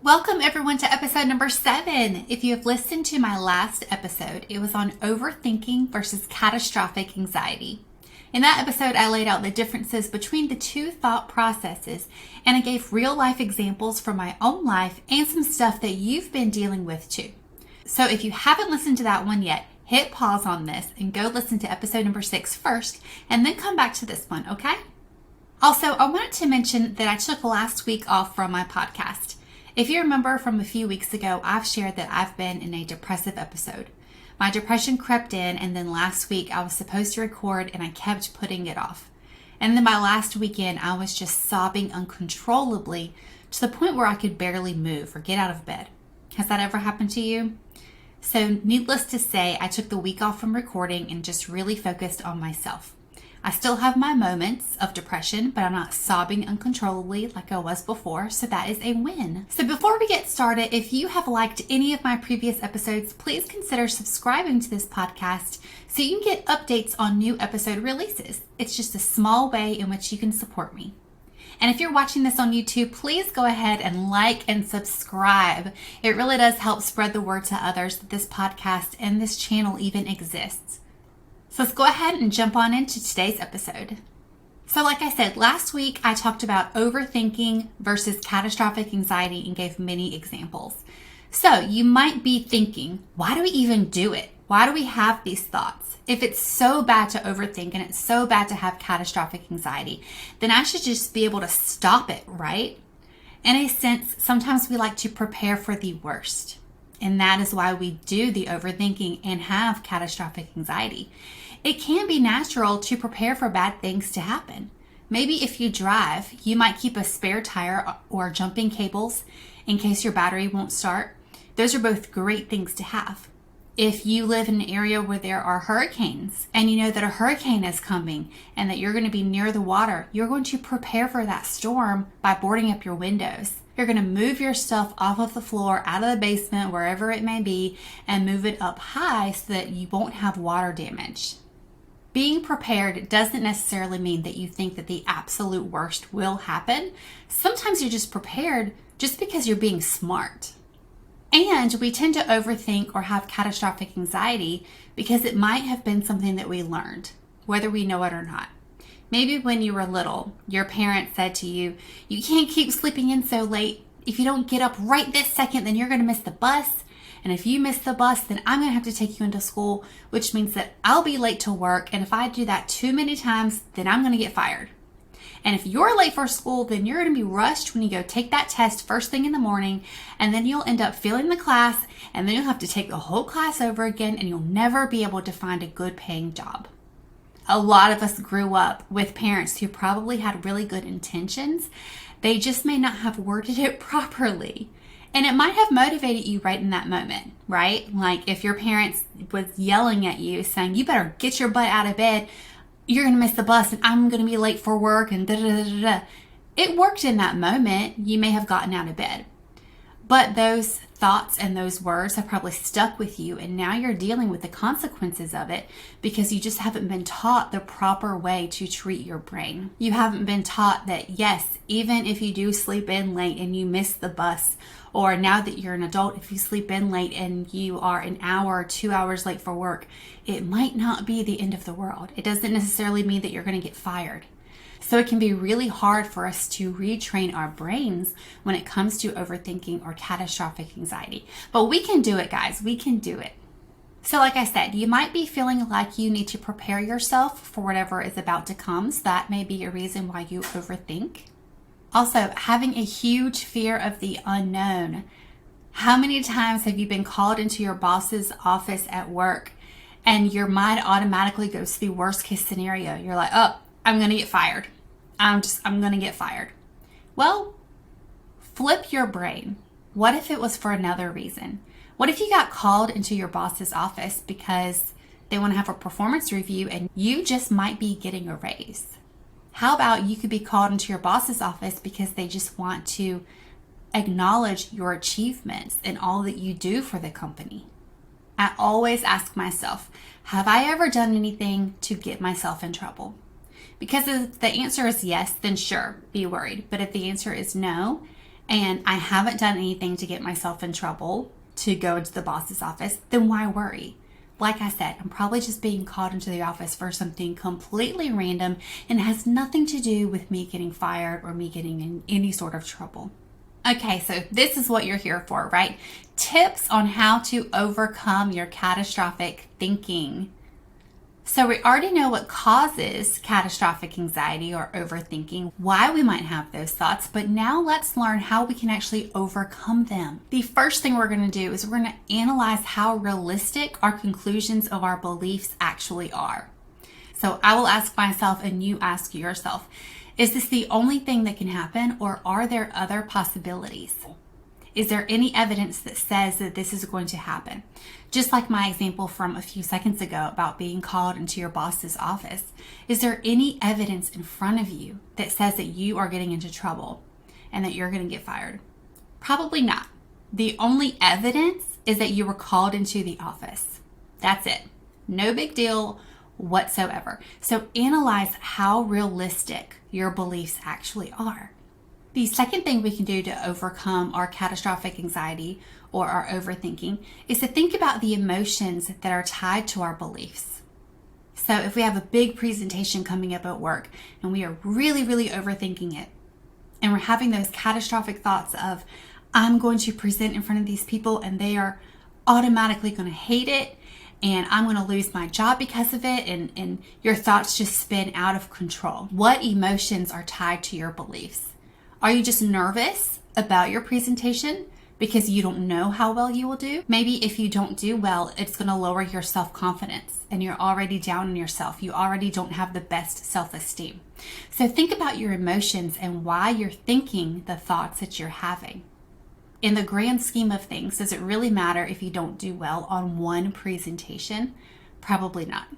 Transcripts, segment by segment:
Welcome everyone to episode number 7. If you have listened to my last episode, it was on overthinking versus catastrophic anxiety. In that episode, I laid out the differences between the two thought processes, and I gave real life examples from my own life and some stuff that you've been dealing with too. So if you haven't listened to that one yet, hit pause on this and go listen to episode number 6 first, and then come back to this one, okay? Also, I wanted to mention that I took last week off from my podcast. If you remember from a few weeks ago, I've shared that I've been in a depressive episode. My depression crept in, and then last week I was supposed to record and I kept putting it off. And then my last weekend, I was just sobbing uncontrollably to the point where I could barely move or get out of bed. Has that ever happened to you? So needless to say, I took the week off from recording and just really focused on myself. I still have my moments of depression, but I'm not sobbing uncontrollably like I was before, so that is a win. So before we get started, if you have liked any of my previous episodes, please consider subscribing to this podcast so you can get updates on new episode releases. It's just a small way in which you can support me. And if you're watching this on YouTube, please go ahead and like and subscribe. It really does help spread the word to others that this podcast and this channel even exists. So let's go ahead and jump on into today's episode. So like I said, last week I talked about overthinking versus catastrophic anxiety and gave many examples. So you might be thinking, why do we even do it? Why do we have these thoughts? If it's so bad to overthink and it's so bad to have catastrophic anxiety, then I should just be able to stop it, right? In a sense, sometimes we like to prepare for the worst. And that is why we do the overthinking and have catastrophic anxiety. It can be natural to prepare for bad things to happen. Maybe if you drive, you might keep a spare tire or jumping cables in case your battery won't start. Those are both great things to have. If you live in an area where there are hurricanes and you know that a hurricane is coming and that you're going to be near the water, you're going to prepare for that storm by boarding up your windows. You're going to move your stuff off of the floor, out of the basement, wherever it may be, and move it up high so that you won't have water damage. Being prepared doesn't necessarily mean that you think that the absolute worst will happen. Sometimes you're just prepared just because you're being smart. And we tend to overthink or have catastrophic anxiety because it might have been something that we learned, whether we know it or not. Maybe when you were little, your parents said to you, you can't keep sleeping in so late. If you don't get up right this second, then you're going to miss the bus. And if you miss the bus, then I'm going to have to take you into school, which means that I'll be late to work. And if I do that too many times, then I'm going to get fired. And if you're late for school, then you're going to be rushed when you go take that test first thing in the morning. And then you'll end up failing the class. And then you'll have to take the whole class over again. And you'll never be able to find a good paying job. A lot of us grew up with parents who probably had really good intentions. They just may not have worded it properly. And it might have motivated you right in that moment, right? Like if your parents was yelling at you saying, you better get your butt out of bed. You're going to miss the bus and I'm going to be late for work and da da da da. It worked in that moment. You may have gotten out of bed. But those thoughts and those words have probably stuck with you, and now you're dealing with the consequences of it because you just haven't been taught the proper way to treat your brain. You haven't been taught that, yes, even if you do sleep in late and you miss the bus, or now that you're an adult, if you sleep in late and you are an hour or 2 hours late for work, it might not be the end of the world. It doesn't necessarily mean that you're going to get fired. So it can be really hard for us to retrain our brains when it comes to overthinking or catastrophic anxiety. But we can do it, guys. We can do it. So like I said, you might be feeling like you need to prepare yourself for whatever is about to come. So that may be a reason why you overthink. Also, having a huge fear of the unknown. How many times have you been called into your boss's office at work and your mind automatically goes to the worst case scenario? You're like, oh, I'm going to get fired. I'm going to get fired. Well, flip your brain. What if it was for another reason? What if you got called into your boss's office because they want to have a performance review and you just might be getting a raise? How about you could be called into your boss's office because they just want to acknowledge your achievements and all that you do for the company? I always ask myself, have I ever done anything to get myself in trouble? Because if the answer is yes, then sure, be worried. But if the answer is no, and I haven't done anything to get myself in trouble to go into the boss's office, then why worry? Like I said, I'm probably just being called into the office for something completely random and has nothing to do with me getting fired or me getting in any sort of trouble. Okay, so this is what you're here for, right? Tips on how to overcome your catastrophic thinking. So we already know what causes catastrophic anxiety or overthinking, why we might have those thoughts, but now let's learn how we can actually overcome them. The first thing we're going to do is we're going to analyze how realistic our conclusions of our beliefs actually are. So I will ask myself and you ask yourself, is this the only thing that can happen, or are there other possibilities? Is there any evidence that says that this is going to happen? Just like my example from a few seconds ago about being called into your boss's office. Is there any evidence in front of you that says that you are getting into trouble and that you're going to get fired? Probably not. The only evidence is that you were called into the office. That's it. No big deal whatsoever. So analyze how realistic your beliefs actually are. The second thing we can do to overcome our catastrophic anxiety or our overthinking is to think about the emotions that are tied to our beliefs. So if we have a big presentation coming up at work and we are really, really overthinking it, and we're having those catastrophic thoughts of, I'm going to present in front of these people and they are automatically going to hate it, and I'm going to lose my job because of it, and your thoughts just spin out of control. What emotions are tied to your beliefs? Are you just nervous about your presentation because you don't know how well you will do? Maybe if you don't do well, it's going to lower your self-confidence and you're already down on yourself. You already don't have the best self-esteem. So think about your emotions and why you're thinking the thoughts that you're having. In the grand scheme of things, does it really matter if you don't do well on one presentation? Probably not.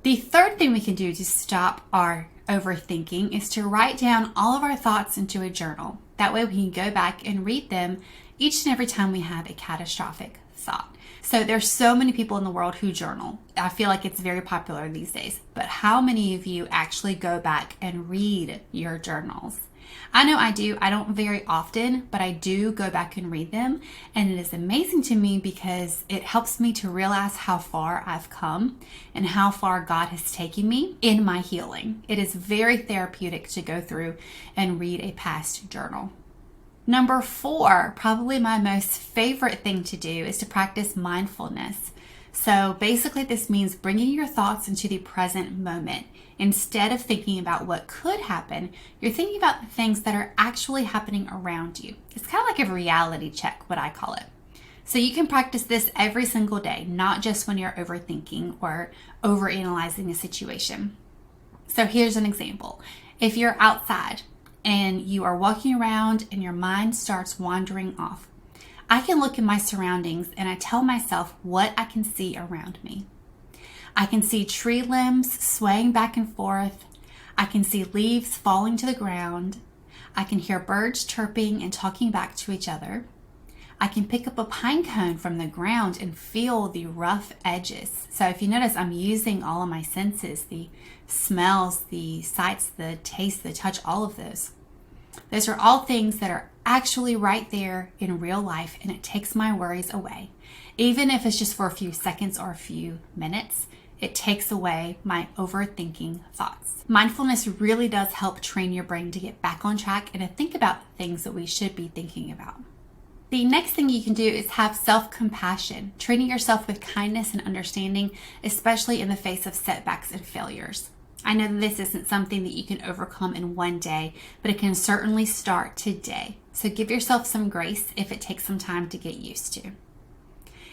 The third thing we can do to stop our overthinking is to write down all of our thoughts into a journal. That way we can go back and read them each and every time we have a catastrophic thought. So there's so many people in the world who journal. I feel like it's very popular these days. But how many of you actually go back and read your journals? I know I do. I don't very often, but I do go back and read them. And it is amazing to me because it helps me to realize how far I've come and how far God has taken me in my healing. It is very therapeutic to go through and read a past journal. Number 4, probably my most favorite thing to do, is to practice mindfulness. So basically this means bringing your thoughts into the present moment. Instead of thinking about what could happen, you're thinking about the things that are actually happening around you. It's kind of like a reality check, what I call it. So you can practice this every single day, not just when you're overthinking or overanalyzing a situation. So here's an example. If you're outside and you are walking around and your mind starts wandering off, I can look at my surroundings and I tell myself what I can see around me. I can see tree limbs swaying back and forth. I can see leaves falling to the ground. I can hear birds chirping and talking back to each other. I can pick up a pine cone from the ground and feel the rough edges. So if you notice, I'm using all of my senses, the smells, the sights, the taste, the touch, all of those. Those are all things that are actually right there in real life, and it takes my worries away. Even if it's just for a few seconds or a few minutes, it takes away my overthinking thoughts. Mindfulness really does help train your brain to get back on track and to think about the things that we should be thinking about. The next thing you can do is have self-compassion, treating yourself with kindness and understanding, especially in the face of setbacks and failures. I know that this isn't something that you can overcome in one day, but it can certainly start today. So give yourself some grace if it takes some time to get used to.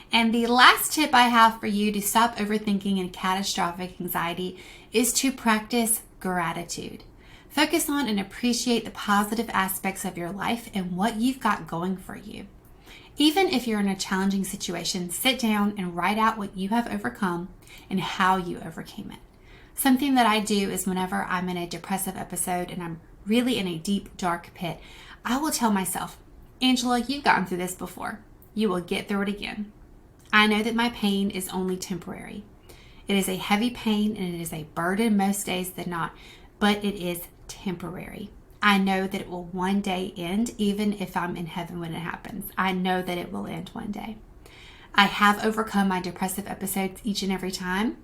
And the last tip I have for you to stop overthinking and catastrophic anxiety is to practice gratitude. Focus on and appreciate the positive aspects of your life and what you've got going for you. Even if you're in a challenging situation, sit down and write out what you have overcome and how you overcame it. Something that I do is whenever I'm in a depressive episode and I'm really in a deep, dark pit, I will tell myself, Angela, you've gotten through this before. You will get through it again. I know that my pain is only temporary. It is a heavy pain and it is a burden most days than not, but it is temporary. I know that it will one day end, even if I'm in heaven when it happens. I know that it will end one day. I have overcome my depressive episodes each and every time.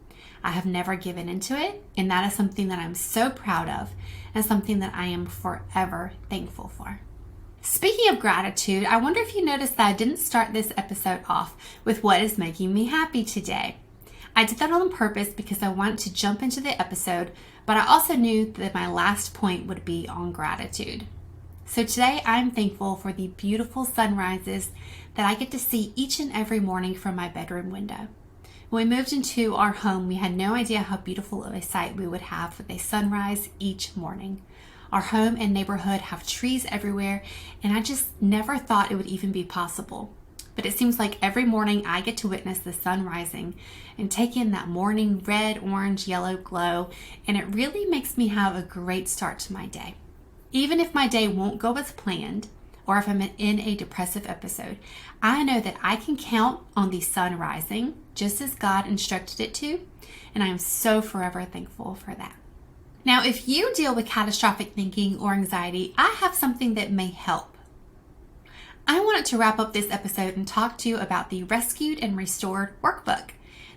I have never given into it, and that is something that I'm so proud of and something that I am forever thankful for. Speaking of gratitude, I wonder if you noticed that I didn't start this episode off with what is making me happy today. I did that on purpose because I wanted to jump into the episode, but I also knew that my last point would be on gratitude. So today I'm thankful for the beautiful sunrises that I get to see each and every morning from my bedroom window. When we moved into our home, we had no idea how beautiful of a sight we would have with a sunrise each morning. Our home and neighborhood have trees everywhere, and I just never thought it would even be possible. But it seems like every morning I get to witness the sun rising and take in that morning red, orange, yellow glow, and it really makes me have a great start to my day. Even if my day won't go as planned, or if I'm in a depressive episode, I know that I can count on the sun rising just as God instructed it to, and I am so forever thankful for that. Now, if you deal with catastrophic thinking or anxiety, I have something that may help. I wanted to wrap up this episode and talk to you about the Rescued and Restored workbook.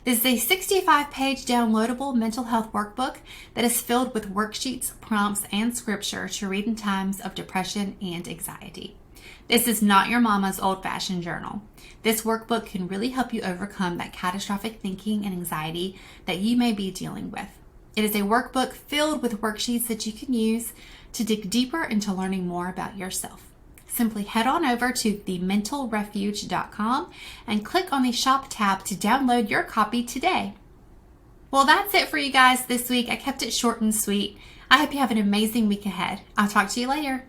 This is a 65-page downloadable mental health workbook that is filled with worksheets, prompts, and scripture to read in times of depression and anxiety. This is not your mama's old-fashioned journal. This workbook can really help you overcome that catastrophic thinking and anxiety that you may be dealing with. It is a workbook filled with worksheets that you can use to dig deeper into learning more about yourself. Simply head on over to thementalrefuge.com and click on the shop tab to download your copy today. Well, that's it for you guys this week. I kept it short and sweet. I hope you have an amazing week ahead. I'll talk to you later.